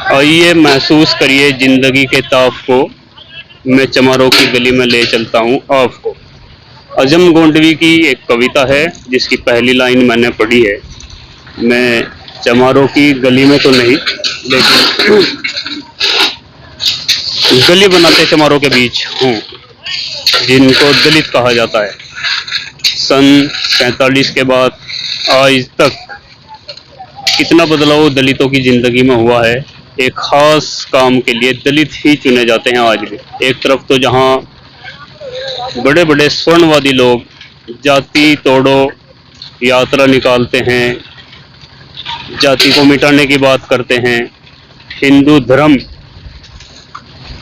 आइए महसूस करिए जिंदगी के ताप को, मैं चमारों की गली में ले चलता हूँ आपको। अजम गोंडवी की एक कविता है जिसकी पहली लाइन मैंने पढ़ी है। मैं चमारों की गली में तो नहीं, लेकिन गली बनाते चमारों के बीच हूँ, जिनको दलित कहा जाता है। सन 47 के बाद आज तक कितना बदलाव दलितों की जिंदगी में हुआ है। एक खास काम के लिए दलित ही चुने जाते हैं आज भी। एक तरफ तो जहां बड़े बड़े स्वर्णवादी लोग जाति तोड़ो यात्रा निकालते हैं, जाति को मिटाने की बात करते हैं, हिंदू धर्म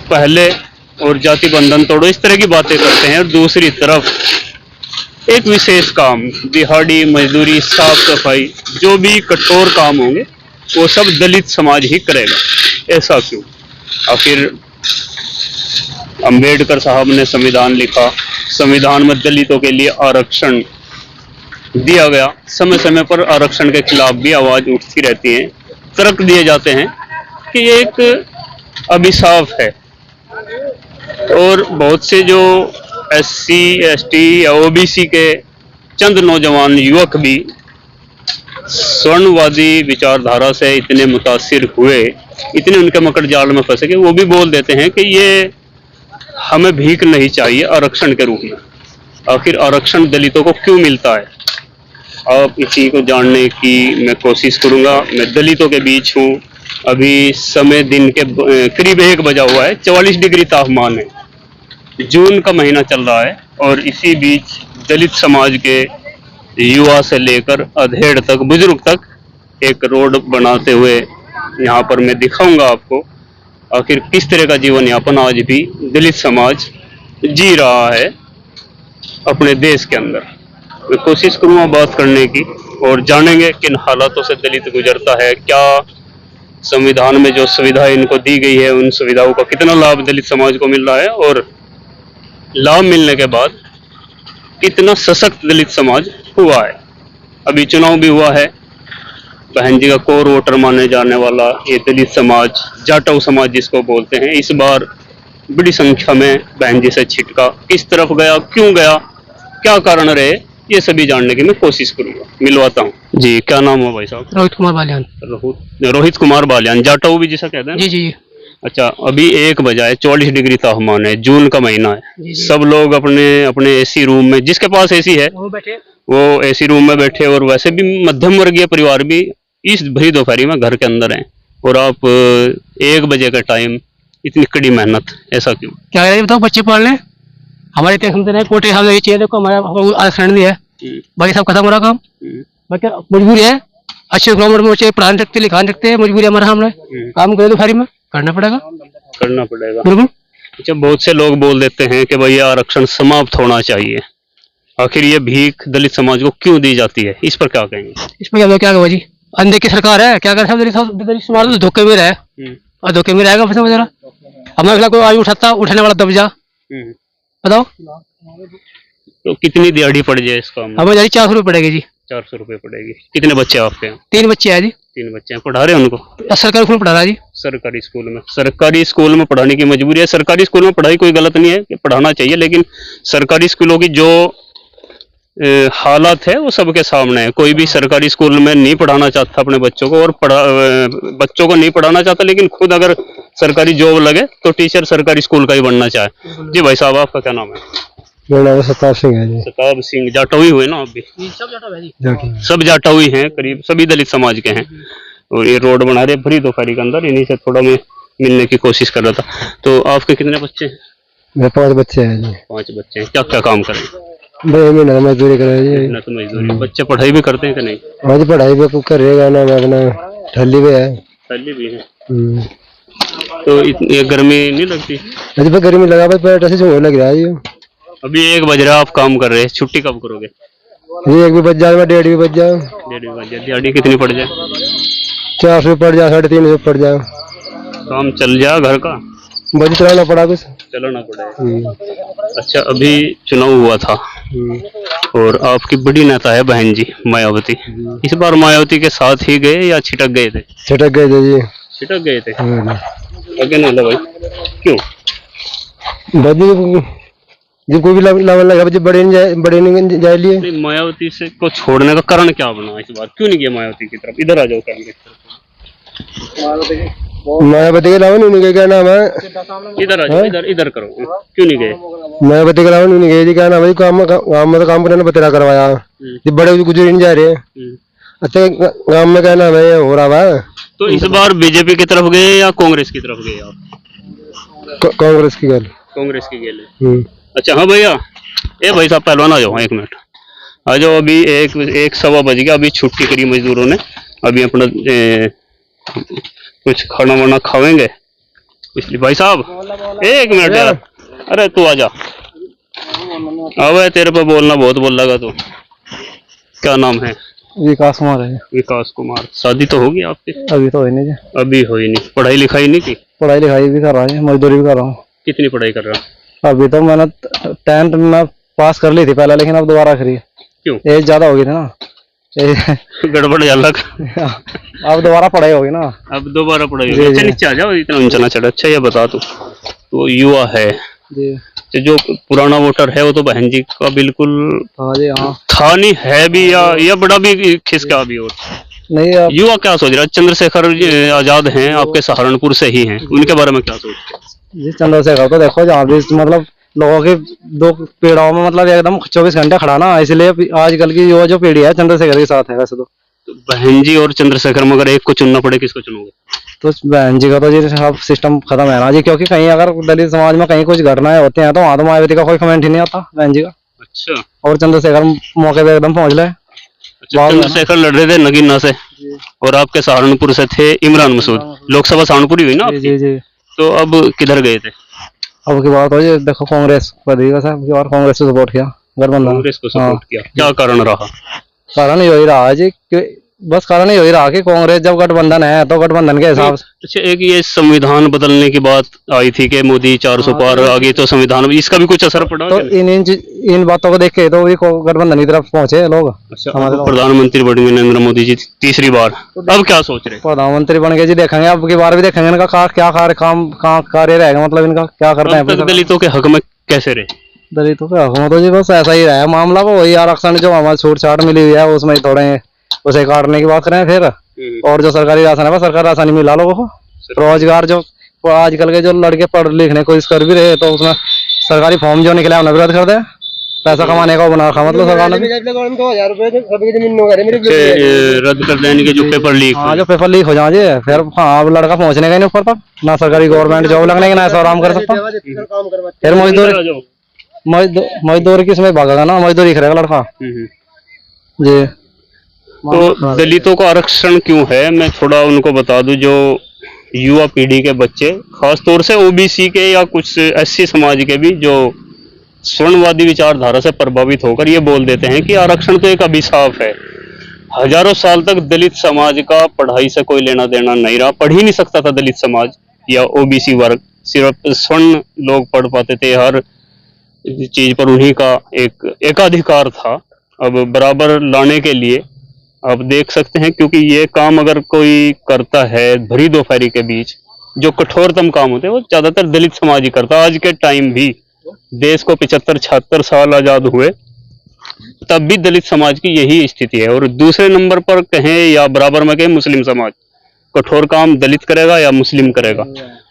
पहले और जाति बंधन तोड़ो, इस तरह की बातें करते हैं। और दूसरी तरफ एक विशेष काम, दिहाड़ी मजदूरी साफ सफाई, जो भी कठोर काम होंगे वो सब दलित समाज ही करेगा। ऐसा क्यों? आखिर अंबेडकर साहब ने संविधान लिखा, संविधान में दलितों के लिए आरक्षण दिया गया। समय समय पर आरक्षण के खिलाफ भी आवाज उठती रहती है। तर्क दिए जाते हैं कि ये एक अभिशाप है। और बहुत से जो SC ST या OBC के चंद नौजवान युवक भी स्वर्णवादी विचारधारा से इतने मुतासिर हुए, इतने उनके मकड़ जाल में फंसे कि वो भी बोल देते हैं कि ये हमें भीख नहीं चाहिए आरक्षण के रूप में। आखिर आरक्षण दलितों को क्यों मिलता है? आप इसी को जानने की मैं कोशिश करूंगा। मैं दलितों के बीच हूँ। अभी समय दिन के करीब 1 बजा हुआ है, 44 डिग्री तापमान है, जून का महीना चल रहा है। और इसी बीच दलित समाज के युवा से लेकर अधेड़ तक, बुजुर्ग तक एक रोड बनाते हुए यहाँ पर मैं दिखाऊंगा आपको आखिर किस तरह का जीवन यापन आज भी दलित समाज जी रहा है अपने देश के अंदर। मैं कोशिश करूंगा बात करने की और जानेंगे किन हालातों से दलित गुजरता है, क्या संविधान में जो सुविधाएं इनको दी गई है उन सुविधाओं का कितना लाभ दलित समाज को मिल रहा है, और लाभ मिलने के बाद कितना सशक्त दलित समाज हुआ है। अभी चुनाव भी हुआ है, बहन जी का कोर वोटर माने जाने वाला ये दलित समाज, जाटव समाज जिसको बोलते हैं, इस बार बड़ी संख्या में बहन जी से छिटका। किस तरफ गया, क्यों गया, क्या कारण रहे, ये सभी जानने की मैं कोशिश करूंगा। मिलवाता हूँ जी। क्या नाम है भाई साहब? रोहित कुमार बालियान। रोहित कुमार बालियान, जाटव भी जिसे कहते हैं? जी जी। अच्छा, अभी 1 बजा है, 44 डिग्री तापमान है, जून का महीना है। सब लोग अपने अपने AC रूम में, जिसके पास AC है वो AC रूम में बैठे, और वैसे भी मध्यम वर्गीय परिवार भी इस भरी दोपहरी में घर के अंदर हैं। और आप 1 बजे का टाइम, इतनी कड़ी मेहनत, ऐसा क्यों? क्या है बताओ? बच्चे पढ़ लें, हमारे इतने सुनते नहीं, कोटे हम चाहिए, देखो हमारा आरक्षण नहीं है, बाकी सब खत्म हो रहा काम। बाकी मजबूरी है, अच्छे ग्राउंड में बच्चे पढ़ा सकते, लिखा सकते हैं, मजबूरी हमारा, हमने काम करे दोपहरी में करना पड़ेगा। बिल्कुल। अच्छा, बहुत से लोग बोल देते हैं कि भाई आरक्षण समाप्त होना चाहिए। आखिर ये भीख दलित समाज को क्यों दी जाती है, इस पर क्या कहेंगे? इस पर क्या कहो जी, अंधे की सरकार है, क्या करे, सब दलित समाज तो धोखे में रहे और धोखे में रहेगा। समझ रहा, हमारे खिलाफ कोई आज उठाता, उठाने वाला दब जा, बताओ तो कितनी दिहाड़ी पड़ जाए इस काम में? हमें 400 रुपये पड़ेगी जी। 400 रुपये पड़ेगी। कितने बच्चे आपके यहाँ? 3 बच्चे हैं जी। 3 बच्चे हैं, पढ़ा रहे हैं उनको? सरकारी स्कूल पढ़ा रहा है जी। सरकारी स्कूल में? सरकारी स्कूल में पढ़ाने की मजबूरी है। सरकारी स्कूल में पढ़ाई कोई गलत नहीं है, कि पढ़ाना चाहिए, लेकिन सरकारी स्कूलों की जो हालात है वो सबके सामने है। कोई भी सरकारी स्कूल में नहीं पढ़ाना चाहता अपने बच्चों को, और बच्चों को नहीं पढ़ाना चाहता, लेकिन खुद अगर सरकारी जॉब लगे तो टीचर सरकारी स्कूल का ही बनना चाहे। जी भाई साहब, आपका क्या नाम है? मेरा नाम सताब सिंह है जी। सताब सिंह, जाटवी हुए ना आप भी? सब जाटवी हैं, करीब सभी दलित समाज के हैं। और ये रोड बना रहे भरी दोपहरी के अंदर, इन्हीं से थोड़ा मैं मिलने की कोशिश कर रहा था। तो आपके कितने बच्चे हैं? मेरे 5 बच्चे हैं जी। 5 बच्चे हैं। क्या क्या काम करें? मेहनत मजदूरी करें जी। मेहनत मजदूरी। बच्चे पढ़ाई भी करते हैं कि नहीं? हाँ जी, पढ़ाई भी कर रहेगा ना, मैं अपना ठल्ली भी है। ठल्ली भी है। तो इतनी गर्मी नहीं लगती? अभी पर गर्मी लगा, पेट ऐसे जो लग रहा है जी। अभी 1 बज रहा है, आप काम कर रहे हैं, छुट्टी कब करोगे? ये 1 भी बज जाए, 1:30 भी बज जाए। 1:30 बज जाए। दिहाड़ी कितनी पड़ जाए? 400 पड़ जाए, 350 पड़ जाए। काम चल जाए घर का? बज चलाना पड़ा, कुछ चलाना पड़ेगा। अच्छा, अभी चुनाव हुआ था और आपकी बड़ी नेता है बहन जी मायावती। इस बार मायावती के साथ ही गए या छिटक गए थे? छिटक गए थे जी। छिटक गए थे हाँ आगे ना भाई, क्यों? बदी जो कोई भी लावन लगा बच्चे बड़े नहीं जाए लिए। नहीं, मायावती से को छोड़ने का कारण क्या बना इस बार, क्यों नहीं गया मायावती की तरफ? इधर आ जाओ कैमरे की तरफ। मायावती के लावन उन्हीं के क्या नाम है, इधर आ जाओ, इधर इधर करो, क्यों नहीं गए? मायावती के लावन उन्हीं गए जी, क्या नाम है, काम में तो काम करने बतेरा करवाया जी, बड़े गुजर नहीं जा रहे। अच्छा गाँव में क्या नाम है ये हो रहा है। तो इस बार बीजेपी की तरफ गए या कांग्रेस की तरफ गए आप? कांग्रेस की गल। कांग्रेस की गए। अच्छा हाँ भैया, ए भाई साहब पहलवान आ जाओ, 1 मिनट आ जाओ। अभी एक सवा बज गया, अभी छुट्टी करी मजदूरों ने, अभी अपना कुछ खाना वाना खावेंगे, इसलिए भाई साहब 1 मिनट यार, अरे तू आ जा, अब तेरे पे बोलना बहुत बोल लगा तू। क्या नाम है? विकास कुमार है। विकास कुमार। शादी तो होगी आपकी? अभी तो है नहीं जी। अभी हुई नहीं। पढ़ाई लिखाई नहीं की? पढ़ाई लिखाई भी कर रहा है, मजदूरी भी कर रहा हूँ। कितनी पढ़ाई कर रहा? अभी तो मैंने 10th में पास कर ली थी पहले, लेकिन अब दोबारा करी। क्यों? एज ज्यादा हो गई थी ना। गड़बड़ अलग। अब दोबारा पढ़ाई होगी ना। अब दोबारा पढ़ाई होगी। अच्छा नीचे आ जाओ, इतना ऊंचा ना चढ़। अच्छा ये बता तो युवा है जी, तो जो पुराना वोटर है वो तो बहन जी का बिल्कुल हाँ जी, हाँ था नहीं है भी, या बड़ा भी खिसका भी। और नहीं युवा क्या सोच रहा है? चंद्रशेखर आजाद हैं आपके सहारनपुर से ही हैं, उनके बारे में क्या सोचते हैं? जी, चंद्रशेखर तो देखो जहाँ भी मतलब लोगों के 2 पीढ़ाओं में मतलब एकदम 24 घंटे खड़ा ना, इसलिए आजकल की युवा जो पीढ़ी है चंद्रशेखर के साथ है। वैसे तो बहन जी और चंद्रशेखर में अगर एक को चुनना पड़े, किसको चुनोगे? तो बहन जी का तो जी सब सिस्टम खत्म है ना जी, क्योंकि कहीं अगर दलित समाज में कहीं कुछ घटनाएं होती हैं तो वहाँ तो मायावती का कोई कमेंट ही नहीं आता बहन जी का। अच्छा। और चंद्रशेखर मौके पे एकदम पहुंच गए। अच्छा, चंद्रशेखर लड़ रहे थे नगीना से और आपके सहारनपुर से थे इमरान मसूद। लोकसभा सहारनपुर ही हुई ना? जी जी। तो अब किधर गए थे? अब की बात हो जी, देखो कांग्रेस बढ़ेगा साहब, की बार कांग्रेस को सपोर्ट किया गठबंधन। कांग्रेस को सपोर्ट किया, क्या कारण रहा? कारण यही रहा जी, बस कारण यही रहा कि कांग्रेस जब गठबंधन है तो गठबंधन के हिसाब से। अच्छा, एक ये संविधान बदलने की बात आई थी कि मोदी 400 पार आ गई, तो संविधान इसका भी कुछ असर पड़ा? तो इन बातों को देख के तो भी गठबंधन की तरफ पहुंचे लोग। अच्छा, प्रधानमंत्री बनेंगे नरेंद्र मोदी जी तीसरी बार, अब क्या सोच रहे? प्रधानमंत्री बन गए जी, देखेंगे अब की बार भी देखेंगे इनका क्या कार्य रहेगा, मतलब इनका क्या करना है। दलितों के हक में कैसे रहे? दलितों के हक में तो जी बस ऐसा ही रहा है मामला, वो वही आरक्षण जो हमारी छूट छाट मिली हुई है उसमें थोड़े उसे काटने की बात करें फिर। और जो सरकारी राशन है वो सरकारी राशन ही मिला लोगों को। रोजगार जो आजकल के जो लड़के पढ़ लिखने को कोशिश कर भी रहे तो उसमें सरकारी फॉर्म जो निकला उन्हें विरोध कर दे, पैसा कमाने का बना रखा मतलब सरकार ने। रद्द कर देने के जो पेपर लीक। हाँ, जो पेपर लीक हो जाए फिर हाँ अब लड़का पहुंचने का नहीं ऊपर तक, ना सरकारी गवर्नमेंट जॉब लगने का, ना ऐसा आराम कर सकता। फिर मजदूरी किसमें भागेगा ना, मजदूरी करेगा लड़का जी। तो दलितों का आरक्षण क्यों है, मैं थोड़ा उनको बता दूं। जो युवा पीढ़ी के बच्चे, खास तौर से ओबीसी के या कुछ एससी समाज के भी, जो स्वर्णवादी विचारधारा से प्रभावित होकर ये बोल देते हैं कि आरक्षण तो एक अभिशाप है। हजारों साल तक दलित समाज का पढ़ाई से कोई लेना देना नहीं रहा, पढ़ ही नहीं सकता था दलित समाज या ओबीसी वर्ग, सिर्फ स्वर्ण लोग पढ़ पाते थे। हर चीज पर उन्हीं का एक एकाधिकार था। अब बराबर लाने के लिए आप देख सकते हैं, क्योंकि ये काम अगर कोई करता है भरी दोपहरी के बीच, जो कठोरतम काम होते हैं वो ज्यादातर दलित समाज ही करता है। आज के टाइम भी देश को 75-76 साल आजाद हुए तब भी दलित समाज की यही स्थिति है। और दूसरे नंबर पर कहें या बराबर में कहें मुस्लिम समाज, कठोर काम दलित करेगा या मुस्लिम करेगा,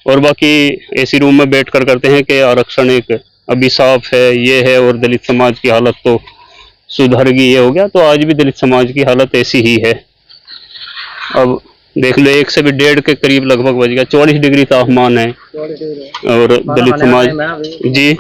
और बाकी एसी रूम में बैठ कर करते हैं कि आरक्षण एक अभिशाप है, ये है, और दलित समाज की हालत तो सुधर गई, ये हो गया। तो आज भी दलित समाज की हालत ऐसी ही है। अब देख लो 1 से भी 1.5 के करीब लगभग बज गया, 44 डिग्री तापमान है। और दलित समाज जी,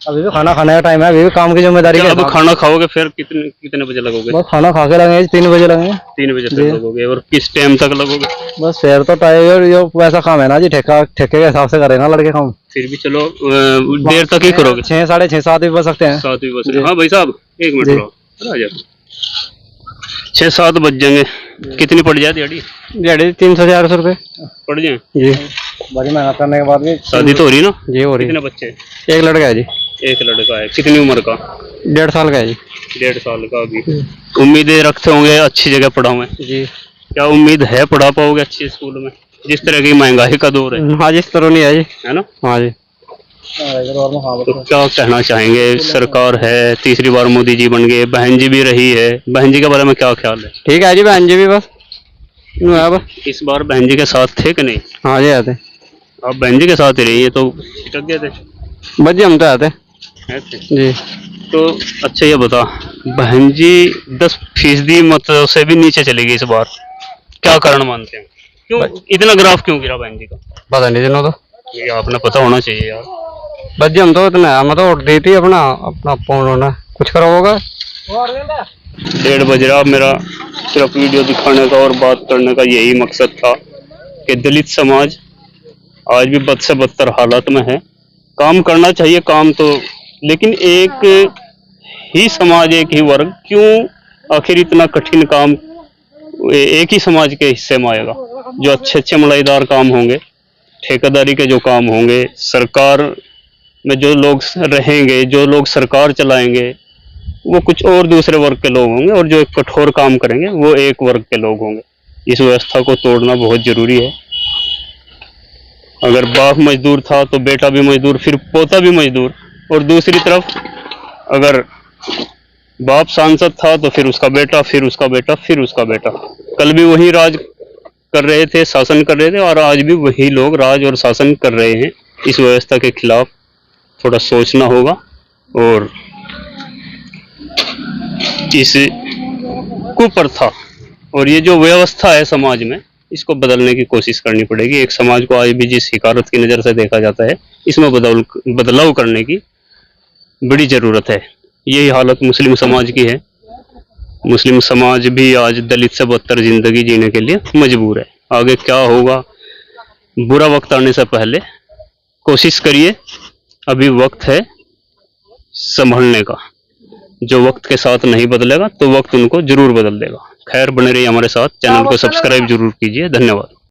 अभी भी खाना खाने का टाइम है, अभी भी काम की जिम्मेदारी है। अब खाना खाओगे फिर कितने बजे लगोगे? बस खाना खा के लगेंगे 3 बजे लगेंगे। 3 बजे तक लगोगे, और किस टाइम तक लगोगे? बस फिर तो टाइम जो वैसा काम है ना जी, ठेके के हिसाब से करें ना लड़के काम। फिर भी चलो देर तक ही करोगे। 6, 6:30, 7 भी बज सकते हैं। 7 भी बज सकते हैं। हाँ भाई साहब 1 मिनट रहो, आ जाओ। 6-7 बज जाएंगे। कितनी पड़ जाए दिहाड़ी? 300-400 रुपए पड़ जाए जी। बड़ी मेहनत करने के बाद भी। शादी तो हो रही ना? जी हो रही। कितने बच्चे? एक लड़का है जी। एक लड़का है। कितनी उम्र का? 1.5 साल का है जी। 1.5 साल का। अभी उम्मीदें रखते होंगे अच्छी जगह पढ़ाओगे जी। क्या उम्मीद है, पढ़ा पाओगे अच्छे स्कूल में? जिस तरह की महंगाई का दौर है। हाँ जी, इस तरह नहीं है जी। है ना? हाँ जी। तो क्या कहना चाहेंगे? सरकार है, तीसरी बार मोदी जी बन गए, बहन जी भी रही है, बहन जी के बारे में क्या ख्याल है? ठीक है जी, बहन जी भी बस इस बार बहन जी के साथ थे कि नहीं? हाँ जी आते, आप बहन जी के साथ ही रही है तो छिटक गए थे? बस जी हम तो आते ऐसे। जी। तो अच्छा ये बता, बहन जी 10% मतों से भी नीचे चली गई इस बार, क्या कारण मानते हैं? क्यों इतना ग्राफ क्यों गिरा बहन जी का? पता नहीं चलो तो, ये आपने पता होना चाहिए यार। बस जी हम तो इतना हम तो वोट दी थी अपना अपना पूर्ण होना, कुछ करो होगा। 1:30 बज रहा। मेरा सिर्फ वीडियो दिखाने का और बात करने का यही मकसद था कि दलित समाज आज भी बद से बदतर हालत में है। काम करना चाहिए काम तो, लेकिन एक ही समाज, एक ही वर्ग क्यों आखिर इतना कठिन काम एक ही समाज के हिस्से में आएगा? जो अच्छे अच्छे मलाईदार काम होंगे, ठेकेदारी के जो काम होंगे, सरकार में जो लोग रहेंगे, जो लोग सरकार चलाएंगे, वो कुछ और दूसरे वर्ग के लोग होंगे, और जो एक कठोर काम करेंगे वो एक वर्ग के लोग होंगे। इस व्यवस्था को तोड़ना बहुत जरूरी है। अगर बाप मजदूर था तो बेटा भी मजदूर, फिर पोता भी मजदूर, और दूसरी तरफ अगर बाप सांसद था तो फिर उसका बेटा, फिर उसका बेटा, फिर उसका बेटा। कल भी वही राज कर रहे थे, शासन कर रहे थे, और आज भी वही लोग राज और शासन कर रहे हैं। इस व्यवस्था के खिलाफ थोड़ा सोचना होगा, और इस कुप्रथा और ये जो व्यवस्था है समाज में, इसको बदलने की कोशिश करनी पड़ेगी। एक समाज को आज भी जिस हिकारत की नज़र से देखा जाता है, इसमें बदलाव करने की बड़ी ज़रूरत है। यही हालत मुस्लिम समाज की है। मुस्लिम समाज भी आज दलित से बदतर जिंदगी जीने के लिए मजबूर है। आगे क्या होगा, बुरा वक्त आने से पहले कोशिश करिए, अभी वक्त है संभलने का। जो वक्त के साथ नहीं बदलेगा तो वक्त उनको जरूर बदल देगा। खैर, बने रहिए हमारे साथ, चैनल को सब्सक्राइब जरूर कीजिए। धन्यवाद।